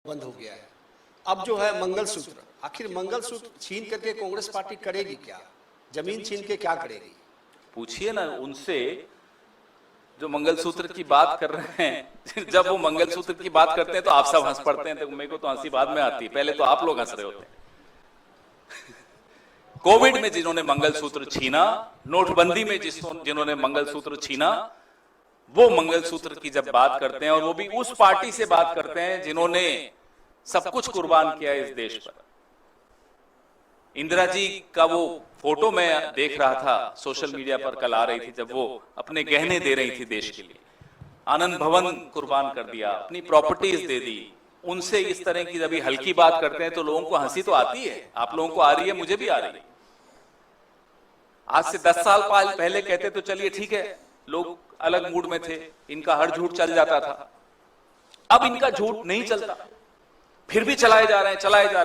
बंद हो गया है। अब जो है मंगलसूत्र, आखिर मंगलसूत्र छीन करके कांग्रेस पार्टी करेगी क्या? जमीन छीन के क्या करेगी? पूछिए ना उनसे जो मंगलसूत्र की बात कर रहे हैं। जब वो मंगलसूत्र की बात करते हैं तो आप सब हंस पड़ते हैं, तो मेरे को तो हंसी बाद में आती है, पहले तो आप लोग हंस रहे होते हैं। कोविड में जिन्होंने मंगलसूत्र छीना, नोटबंदी में जिन्होंने मंगलसूत्र छीना, वो मंगलसूत्र की जब बात करते हैं, और वो भी उस पार्टी से बात करते हैं जिन्होंने सब कुछ कुर्बान किया इस देश पर। इंदिरा जी का वो फोटो मैं देख रहा था सोशल मीडिया पर, कल आ रही थी, जब वो अपने गहने दे रही थी देश के लिए, आनंद भवन कुर्बान कर दिया, अपनी प्रॉपर्टीज दे दी। उनसे इस तरह की जब हल्की बात करते हैं तो लोगों को हंसी तो आती है। आप लोगों को आ रही है, मुझे भी आ रही है। आज से 10 साल पहले कहते तो चलिए ठीक है, लोग अलग मूड में थे, इनका हर झूठ चल जाता था। अब इनका झूठ नहीं चलता, फिर भी चलाए जा रहे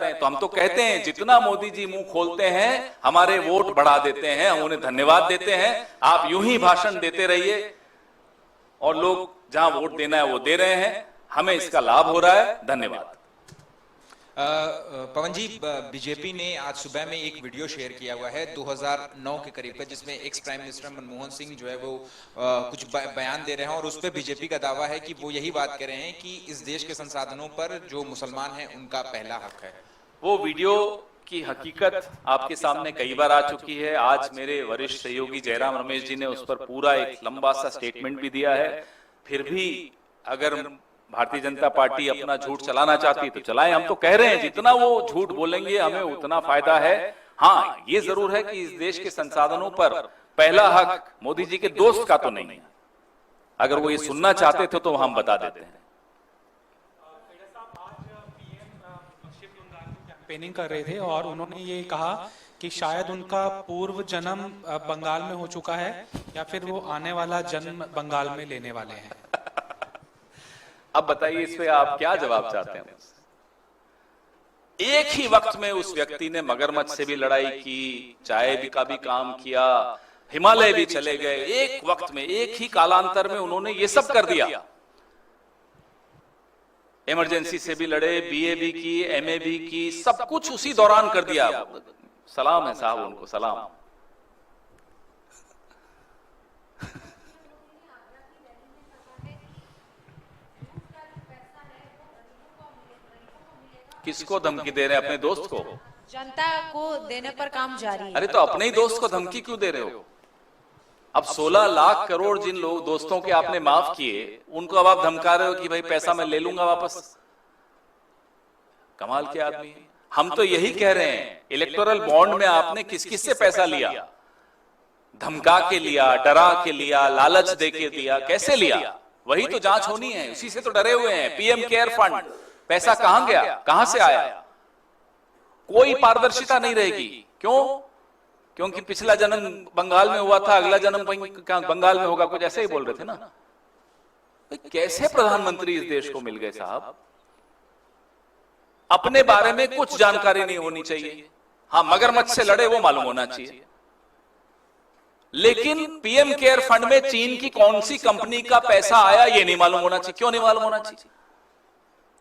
हैं। तो हम तो कहते हैं जितना मोदी जी मुंह खोलते हैं हमारे वोट बढ़ा देते हैं, हम उन्हें धन्यवाद देते हैं। आप यूं ही भाषण देते रहिए और लोग जहां वोट देना है वो दे रहे हैं, हमें इसका लाभ हो रहा है। धन्यवाद। पवन जी, बीजेपी ने आज सुबह में एक वीडियो शेयर किया हुआ है 2009 के करीब का, जिसमें ex prime minister Manmohan Singh जो है वो कुछ बयान दे रहे हैं, और उस पर बीजेपी का दावा है कि वो यही बात कह रहे हैं कि इस देश के संसाधनों पर जो मुसलमान हैं उनका पहला हक है। वो वीडियो की हकीकत आपके सामने कई बार आ चुकी है। आज मेरे वरिष्ठ सहयोगी जयराम रमेश जी ने उस पर पूरा एक लंबा सा स्टेटमेंट भी दिया है। फिर भी अगर भारतीय जनता पार्टी अपना झूठ चलाना चाहती तो चलाए। हम तो कह रहे हैं जितना वो झूठ बोलेंगे हमें उतना फायदा है। हाँ, ये जरूर है कि इस देश के संसाधनों पर पहला हक मोदी जी के दोस्त का तो नहीं है। अगर वो ये सुनना चाहते थे तो हम बता देते हैं। कैंपेनिंग कर रहे थे और उन्होंने ये कहा कि शायद उनका पूर्व जन्म बंगाल में हो चुका है या फिर वो आने वाला जन्म बंगाल में लेने वाले हैं। अब बताइए इस पे आप क्या जवाब चाहते हैं? एक ही वक्त में उस व्यक्ति ने मगरमच्छ से भी लड़ाई की, चाय का भी काम किया, हिमालय भी चले गए। एक वक्त में, एक ही कालांतर में उन्होंने ये सब कर दिया। इमरजेंसी से भी लड़े, बीए भी की, एमए भी की, सब कुछ उसी दौरान कर दिया। सलाम है साहब, उनको सलाम। किसको धमकी दे रहे हैं? अपने दोस्त को? जनता को देने पर काम जारी है। अरे तो अपने ही दोस्त को धमकी क्यों दे रहे हो? अब 16 लाख करोड़ जिन लोग दोस्तों के आपने माफ किए, उनको अब आप धमका रहे हो कि भाई पैसा मैं ले लूंगा वापस। कमाल के आदमी है। हम तो यही कह रहे हैं, इलेक्टोरल बॉन्ड में आपने किस किस से पैसा लिया? धमका के लिया, डरा के लिया, लालच दे के दिया, कैसे लिया? वही तो जांच होनी है, उसी से तो डरे हुए हैं। पीएम केयर फंड पैसा कहां गया, कहां से आया? कोई पारदर्शिता नहीं रहेगी। क्यों? क्योंकि पिछला जन्म बंगाल में हुआ था, अगला जन्म बंगाल में होगा, कुछ ऐसे ही बोल रहे थे ना। कैसे प्रधानमंत्री इस देश को मिल गए साहब? अपने बारे में कुछ जानकारी नहीं होनी चाहिए। हाँ, मगरमच्छ से लड़े वो मालूम होना चाहिए, लेकिन पीएम केयर फंड में चीन की कौन सी कंपनी का पैसा आया ये नहीं मालूम होना चाहिए। क्यों नहीं मालूम होना चाहिए?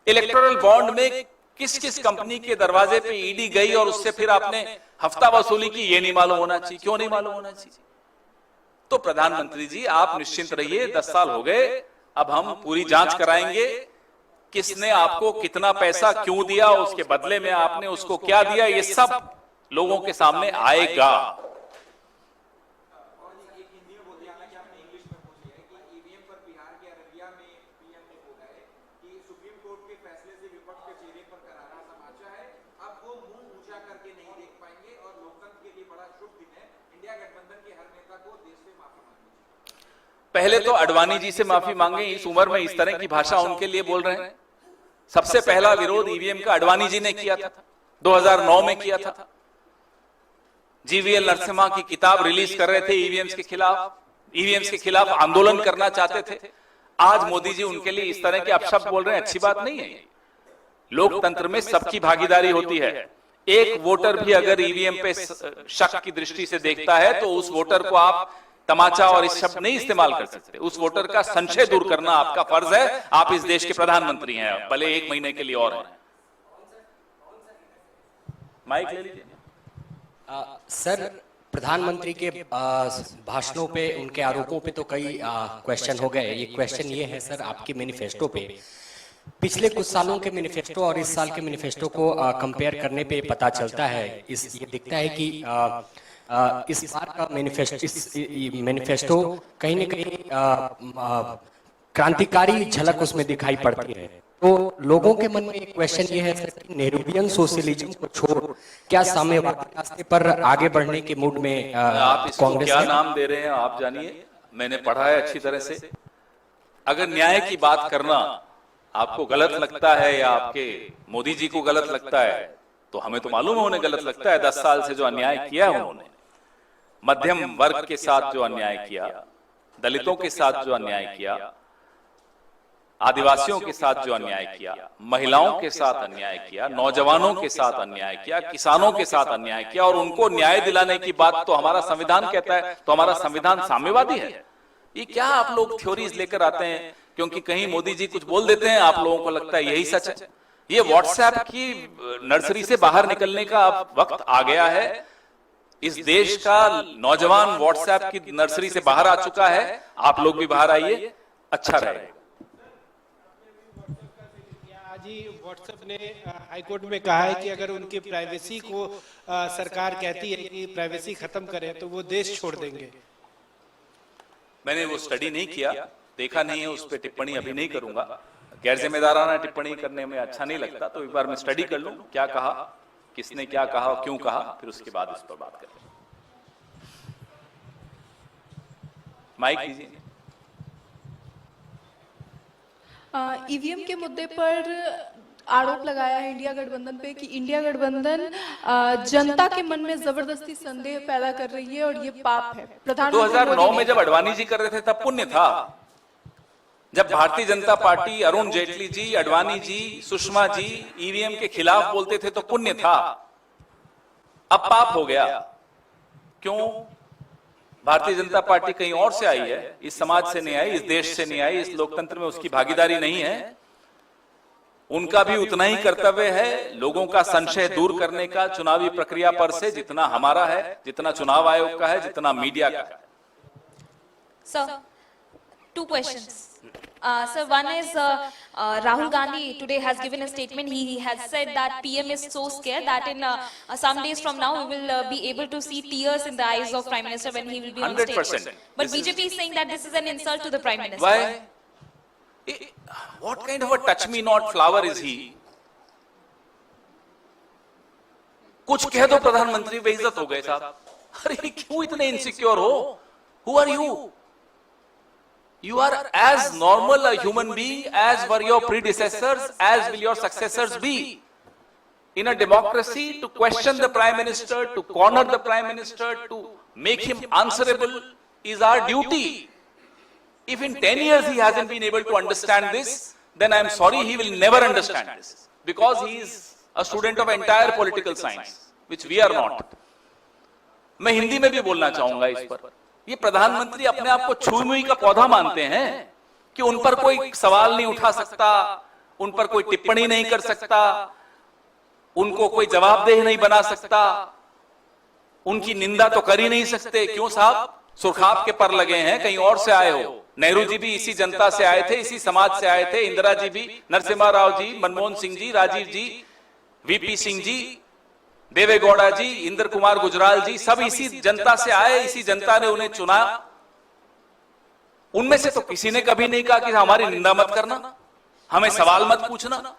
इलेक्टोरल बॉन्ड में किस किस कंपनी के दरवाजे पे ईडी गई और उससे फिर आपने हफ्ता वसूली की, ये नहीं मालूम होना चाहिए। क्यों नहीं मालूम होना चाहिए? तो प्रधानमंत्री जी आप निश्चिंत रहिए, 10 साल हो गए, अब हम पूरी जांच कराएंगे किसने आपको कितना पैसा क्यों दिया, उसके बदले में आपने उसको क्या दिया, ये सब लोगों के सामने आएगा। पहले तो अडवाणी जी से माफी मांगे, इस उम्र में इस तरह की भाषा उनके लिए बोल रहे हैं। सबसे पहला विरोध ईवीएम का अडवाणी जी ने किया था, 2009 में किया था। जीवीएल नरसिम्हा की किताब रिलीज कर रहे थे ईवीएम्स के खिलाफ आंदोलन करना चाहते थे। आज मोदी जी उनके लिए इस तरह के अपशब्द बोल रहे हैं, अच्छी बात नहीं है। लोकतंत्र में सबकी भागीदारी होती है। एक वोटर भी अगर ईवीएम पे शक की दृष्टि से देखता है तो उस वोटर को आप तमाचा और इस शब्द नहीं इस्तेमाल कर सकते। उस वोटर का संशय दूर करना आपका फर्ज है। आप इस देश के प्रधानमंत्री हैं, भले 1 महीने के लिए और हैं। माइक ले लीजिए। सर, प्रधानमंत्री के भाषणों पे, उनके आरोपों पे तो कई क्वेश्चन हो गए। ये क्वेश्चन ये है सर, आपके मैनिफेस्टो पे, पिछले कुछ सालों के मैनिफेस्टो और इस साल के मैनिफेस्टो को कंपेयर करने पे पता चलता है, ये दिखता है कि इस बार का मैनिफेस्टो कहीं न कहीं क्रांतिकारी झलक उसमें दिखाई पड़ती है। तो लोगों के मन में एक क्वेश्चन ये है सर कि नेहरूवियन सोशलिज्म को छोड़ क्या साम्यवादी रास्ते पर आगे बढ़ने के मूड में आप इसको कांग्रेस क्या है? नाम दे रहे हैं आप जानिए, मैंने पढ़ा है अच्छी तरह से। अगर न्याय की बात करना आपको गलत लगता है या आपके मोदी जी को गलत लगता है, तो हमें तो मालूम है उन्हें गलत लगता है। 10 साल से जो अन्याय किया उन्होंने, मध्यम वर्ग के साथ जो अन्याय किया, दलितों के साथ जो अन्याय किया, आदिवासियों के साथ जो अन्याय किया, महिलाओं के साथ अन्याय किया, नौजवानों के साथ अन्याय किया, किसानों के साथ अन्याय किया, और उनको न्याय दिलाने की बात तो हमारा संविधान कहता है। तो हमारा संविधान साम्यवादी है? ये क्या आप लोग थ्योरीज लेकर आते हैं क्योंकि कहीं मोदी जी कुछ बोल देते हैं, आप लोगों को लगता है यही सच है? ये व्हाट्सएप की नर्सरी से बाहर निकलने का अब वक्त आ गया है। इस देश का नौजवान व्हाट्सएप की नर्सरी से बाहर आ चुका है। आप लोग भी बाहर आइए, अच्छा रहेगा। आज ही व्हाट्सएप ने हाईकोर्ट में कहा है कि अगर उनकी प्राइवेसी को सरकार कहती है कि प्राइवेसी खत्म करें तो वो देश छोड़ देंगे। मैंने वो स्टडी नहीं किया, देखा नहीं है, उस पर टिप्पणी अभी नहीं करूंगा। गैर जिम्मेदाराना टिप्पणी करने में अच्छा नहीं लगता, तो एक बार मैं स्टडी कर लूं क्या कहा, किसने क्या कहा, क्यों कहा, फिर उसके बाद इस पर बात करें। माइक लीजिए। ईवीएम के मुद्दे पर आरोप लगाया है इंडिया गठबंधन पे कि इंडिया गठबंधन जनता के मन में जबरदस्ती संदेह पैदा कर रही है और ये पाप है। प्रधानमंत्री 2009 में जब अडवाणी जी कर रहे थे तब पुण्य था। जब भारतीय जनता पार्टी, अरुण जेटली जी, अडवाणी जी, सुषमा जी ईवीएम के खिलाफ बोलते थे तो पुण्य था। अब पाप हो गया। क्यों? भारतीय जनता पार्टी कहीं और से आई है, इस समाज से नहीं आई, इस देश से नहीं आई, इस लोकतंत्र में उसकी भागीदारी नहीं है। उनका भी उतना ही कर्तव्य है लोगों का संशय दूर करने का चुनावी प्रक्रिया पर से, जितना हमारा है, जितना चुनाव आयोग का है, जितना मीडिया का है। Sir, 2 questions. Sir, one is Rahul Gandhi today has given a statement. He has said that PM is so scared that in some days from now we will be able to see tears in the eyes of Prime Minister when he will be on stage. 100%. But BJP is saying that this is an insult to the Prime Minister. Why? What kind of a touch me not flower is he? कुछ कह दो प्रधानमंत्री बेइज्जत हो गए साहब। अरे क्यों इतने इनसिक्योर हो? Who are you? You are as normal a human being as were your predecessors, as will your successors be. In a democracy, to question the Prime Minister, to corner the Prime Minister, to make him answerable is our duty. If in 10 years he hasn't been able to understand this, then I am sorry, he will never understand this. Because he is a student of entire political science, which we are not. मैं हिंदी में भी बोलना चाहूंगा इस पर। ये प्रधानमंत्री अपने आप को छुई मुई का पौधा मानते हैं कि उन पर कोई सवाल नहीं उठा सकता, उन पर कोई टिप्पणी नहीं कर सकता, उनको कोई जवाबदेह नहीं बना सकता, उनकी निंदा तो कर ही नहीं सकते। क्यों साहब? सुरखाब के पर लगे हैं, कहीं और से आए हो। नेहरू जी भी इसी जनता से आए थे, इसी समाज से आए थे। इंदिरा जी भी, नरसिम्हा राव जी, मनमोहन सिंह जी, राजीव जी, वीपी सिंह जी, देवेगौड़ा जी, इंद्र कुमार गुजराल जी, सब इसी जनता से आए, इसी जनता ने उन्हें चुना। उनमें से तो किसी ने कभी नहीं कहा कि हमारी निंदा मत करना, हमें सवाल मत पूछना।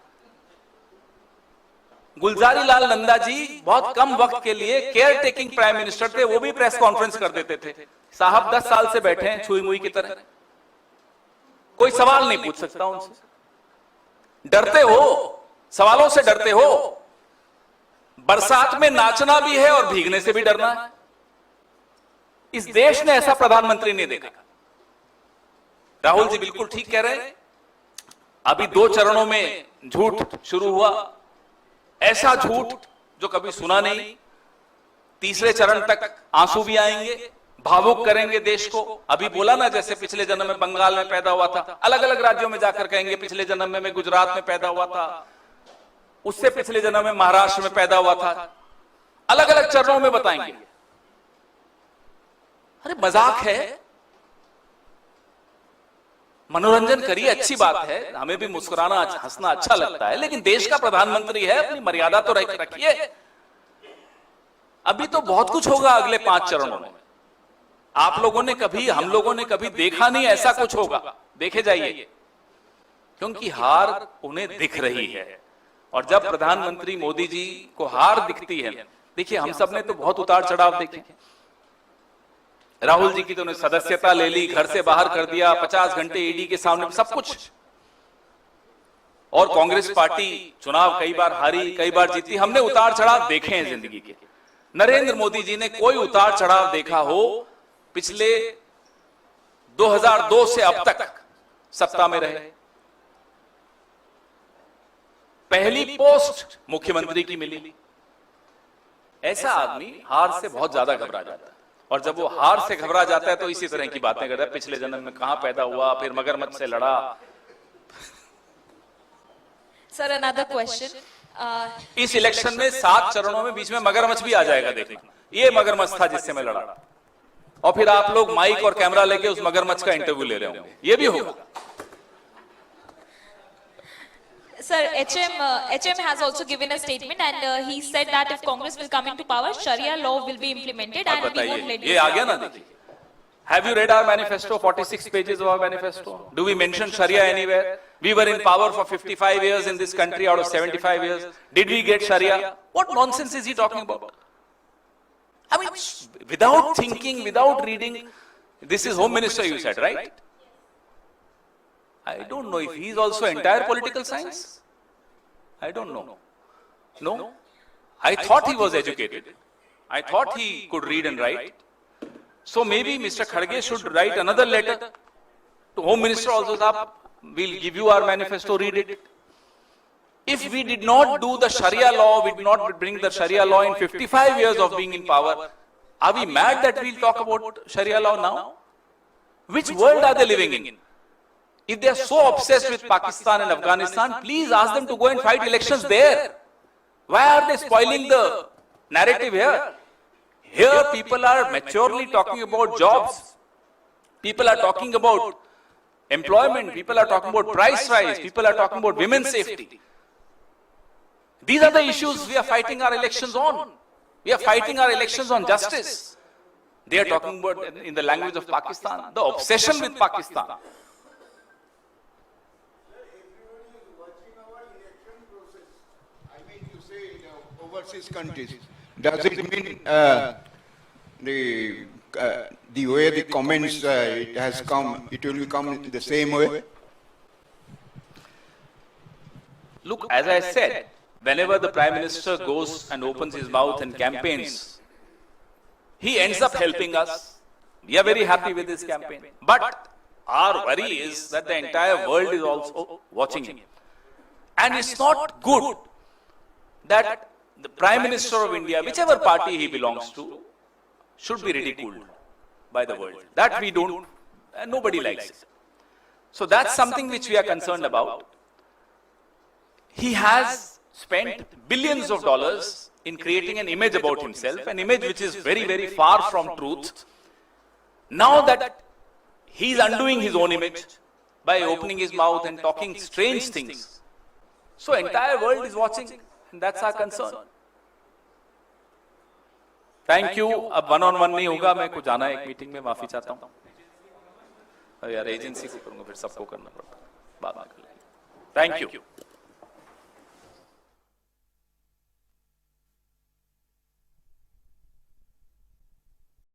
गुलजारी लाल नंदा जी बहुत कम वक्त के लिए केयर टेकिंग प्राइम मिनिस्टर थे, वो भी प्रेस कॉन्फ्रेंस कर देते थे। साहब 10 साल से बैठे हैं छुई मुई की तरह, कोई सवाल नहीं पूछ सकता उनसे। डरते हो, सवालों से डरते हो। बरसात में नाचना भी है और भीगने से भी डरना है। इस देश ने ऐसा प्रधानमंत्री नहीं देखा। राहुल जी बिल्कुल ठीक कह रहे हैं। अभी 2 चरणों में झूठ शुरू हुआ, ऐसा झूठ जो कभी सुना नहीं। तीसरे चरण तक आंसू भी आएंगे, भावुक करेंगे देश को। अभी बोला ना, जैसे पिछले जन्म में बंगाल में पैदा हुआ था, अलग अलग राज्यों में जाकर कहेंगे पिछले जन्म में मैं गुजरात में पैदा हुआ था, उससे पिछले जन्म में महाराष्ट्र में पैदा हुआ था, अलग अलग चरणों में बताएंगे। अरे मजाक है, मनोरंजन करिए, अच्छी बात है, हमें भी मुस्कुराना हंसना अच्छा लगता है, लेकिन देश का प्रधानमंत्री है, अपनी मर्यादा तो रखिए। अभी तो बहुत कुछ होगा अगले 5 चरणों में। आप लोगों ने कभी, हम लोगों ने कभी देखा नहीं ऐसा कुछ होगा। देखे जाइए, क्योंकि हार उन्हें दिख रही है। और जब प्रधानमंत्री मोदी जी को हार दिखती है, देखिए हम सब ने तो बहुत उतार चढ़ाव देखे। राहुल जी की तो उन्हें सदस्यता ले ली, घर से बाहर कर दिया, 50 घंटे ईडी के सामने, सब कुछ। और कांग्रेस पार्टी चुनाव कई बार हारी, कई बार जीती। हमने उतार चढ़ाव देखे हैं जिंदगी के। नरेंद्र मोदी जी ने कोई उतार चढ़ाव देखा हो पिछले 2002 से अब तक सत्ता में रहे? पहली पोस्ट मुख्यमंत्री की मिली। ऐसा आदमी हार से बहुत ज्यादा घबरा जाता है, और जब वो हार से घबरा जाता है तो इसी तरह की बातें करता है, पिछले जन्म में कहां पैदा हुआ, फिर मगरमच्छ से लड़ा। Sir, another question. इस इलेक्शन में 7 चरणों में बीच में मगरमच्छ भी आ जाएगा, देखना। ये मगरमच्छ था जिससे मैं लड़ा, और फिर आप लोग माइक और कैमरा लेके उस मगरमच्छ का इंटरव्यू ले रहे होंगे, ये भी होगा। Sir, HM has also given a statement and he said that if Congress will come into power, Sharia law will be implemented and we won't let ये आ गया ना, देखिए। Have you read our manifesto? 46 pages of our manifesto. Do we mention Sharia anywhere? We were in power for 55 years in this country out of 75 years. Did we get Sharia? What nonsense is he talking about? I mean, without thinking, without reading, this is Home Minister, you said, right? I don't know if he is also entire political science. I don't know. No? I thought he was educated. I thought he could read and write. So maybe Mr. Kharge should write another letter to Home Minister also, that we'll give you our manifesto, read it. If we did not do the Sharia law, we did not bring the Sharia law in 55 years of being in power, are we mad that we'll talk about Sharia law now? Which world are they living in? If they are so obsessed with Pakistan and Afghanistan, please ask them to go and fight elections there. Why are they spoiling the narrative here? Here people are maturely talking about jobs. People are talking about employment. People are talking about price rise. People are talking about women's safety. These are the issues we are fighting our elections on. We are fighting our elections on justice. They are talking about, in the language of Pakistan, the obsession with Pakistan. Overseas countries, does it mean the way the comments it has come, it will come the same way? Look, as I said, whenever the Prime Minister goes and opens his mouth and campaigns, he ends up helping us. We are very happy with this campaign. But our worry is that the entire world is also watching him. And it's not good that the Prime Minister of India, whichever party he belongs to, should be ridiculed by the world. That we don't, and nobody likes it. So that's something which we are concerned about. He has spent billions of dollars in creating an image about himself, an image which is very, very far from truth. Now that he is undoing his own image by opening his mouth and talking strange things. So entire world is watching, and that's our concern. Thank you. अब one-on-one नहीं होगा, मैं कुछ जाना है एक meeting में, माफी चाहता हूँ। यार एजेंसी को करूँगा, फिर सबको करना पड़ता है, बाद में। Thank you.